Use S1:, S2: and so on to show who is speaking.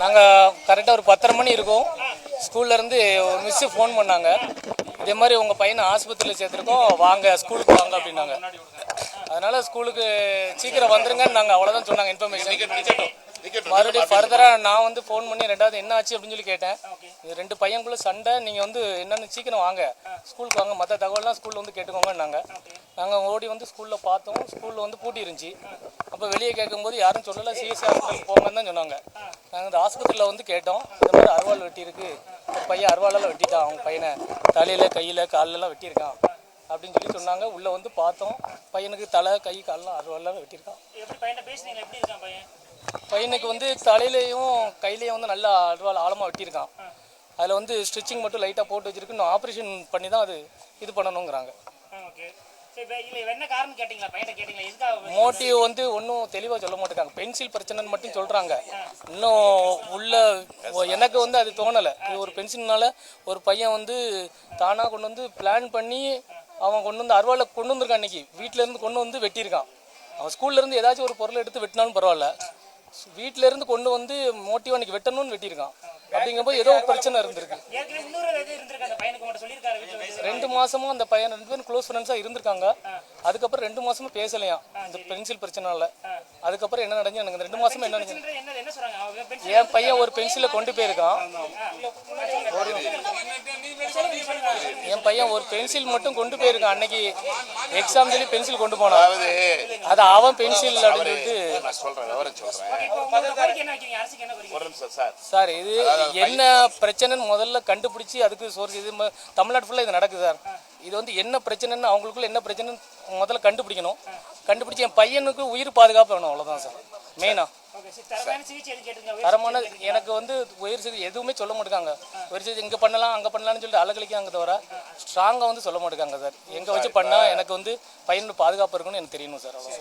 S1: நாங்கள் கரெக்டாக ஒரு 10:30 மணி இருக்கும். ஸ்கூல்லேருந்து ஒரு மிஸ்ஸு ஃபோன் பண்ணாங்க. இதே மாதிரி உங்கள் பையனை ஆஸ்பத்திரியில் சேர்த்துருக்கோம், வாங்க ஸ்கூலுக்கு வாங்க அப்படின்னாங்க. அதனால் ஸ்கூலுக்கு சீக்கிரம் வந்துருங்கன்னு நாங்கள் அவ்வளோதான் சொன்னாங்க இன்ஃபர்மேஷன். மறுபடியும் ஃபர்தராக நான் வந்து ஃபோன் பண்ணி ரெண்டாவது என்ன ஆச்சு அப்படின்னு சொல்லி கேட்டேன். இது 2 பையனுக்குள்ள சண்டை, நீங்கள் வந்து என்னென்னு சீக்கிரம் வாங்க ஸ்கூலுக்கு வாங்க, மற்ற தகவலாம் ஸ்கூலில் வந்து கேட்டுக்கோங்கன்னாங்க. நாங்கள் ஓடி வந்து ஸ்கூலில் பார்த்தோம். ஸ்கூலில் வந்து பூட்டி இருந்துச்சு. அப்போ வெளியே கேட்கும்போது யாரும் சொல்லலை, சிஎஸ்சி ஹாஸ்பிட்டல் போங்கன்னு தான் சொன்னாங்க. நாங்கள் இந்த ஆஸ்பத்திரியில் வந்து கேட்டோம், இந்த மாதிரி அருவாள் வெட்டியிருக்கு, ஒரு பையன் அருவாளால் வெட்டிட்டான், அவங்க பையனை தலையில் கையில் காலெல்லாம் வெட்டியிருக்கான் அப்படின்னு சொல்லி சொன்னாங்க. உள்ளே வந்து பார்த்தோம், பையனுக்கு தலை கை காலெலாம் அருவாளால் வெட்டியிருக்கான். பையனுக்கு வந்து தலையிலையும் கையிலையும் வந்து நல்லா அருவாள் ஆழமாக வெட்டியிருக்கான். அதில் வந்து ஸ்டிச்சிங் மட்டும் லைட்டாக போட்டு வச்சிருக்கு. இன்னும் ஆப்ரேஷன் பண்ணி தான் அது இது பண்ணணுங்கிறாங்க. மோட்டிவ் வந்து ஒன்றும் தெளிவாக சொல்ல மாட்டேங்காங்க. பென்சில் பிரச்சனைன்னு மட்டும் சொல்கிறாங்க. இன்னும் உள்ள எனக்கு வந்து அது தோணலை. இது ஒரு பென்சில்னால ஒரு பையன் வந்து தானாக கொண்டு வந்து பிளான் பண்ணி அவன் கொண்டு வந்து அருவாளை கொண்டு வந்திருக்கான். அன்றைக்கி வீட்டிலேருந்து கொண்டு வந்து வெட்டியிருக்கான். அவன் ஸ்கூல்லேருந்து ஏதாச்சும் ஒரு பொருளை எடுத்து வெட்டினாலும் பரவாயில்ல, வீட்டிலேருந்து கொண்டு வந்து மோட்டிவ் அன்றைக்கி வெட்டணும்னு வெட்டியிருக்கான். அப்படிங்கும்போது ஏதோ பிரச்சனை இருந்திருக்கு. 2 மாசமும் அந்த பையன் 2 பேரும் க்ளோஸ் ஃப்ரெண்ட்ஸாக இருந்திருக்காங்க. அதுக்கப்புறம் 2 மாசமும் பேசலையாம் இந்த பென்சில் பிரச்சனைனால. அதுக்கப்புறம் என்ன நடந்துச்சு எனக்கு 2 மாசமும் என்ன நடந்துச்சு, என் பையன் ஒரு பென்சிலை கொண்டு போயிருக்கான். என் பையன் ஒரு பென்சில் மட்டும் கொண்டு போயிருக்கான். அன்னைக்கு எக்ஸாம் சொல்லி பென்சில் கொண்டு போனான். அது அவன் பென்சில் அப்படின்னு சொல்லிட்டு. சார் இது என்ன பிரச்சனைன்னு முதல்ல கண்டுபிடிச்சி அதுக்கு சோர்ஸ் இது தமிழ்நாடு ஃபுல்லாக இது நடக்குது சார். இது வந்து என்ன பிரச்சனைன்னு அவங்களுக்குள்ள என்ன பிரச்சனைன்னு முதல்ல கண்டுபிடிக்கணும். கண்டுபிடிச்சி என் பையனுக்கு உயிர் பாதுகாப்பு வேணும், அவ்வளோதான் சார் மெயினா. தரமான எனக்கு வந்து உயிர் சிகிச்சை எதுவுமே சொல்ல மாட்டேங்காங்க. உயிர் சிகிச்சை இங்கே பண்ணலாம் அங்கே பண்ணலாம்னு சொல்லிட்டு அலகழிக்காங்க தவிர ஸ்ட்ராங்காக வந்து சொல்ல மாட்டேங்காங்க சார். எங்கே வச்சு பண்ணால் எனக்கு வந்து பையனோட பாதுகாப்பு இருக்குன்னு எனக்கு தெரியணும் சார், அவ்வளோ.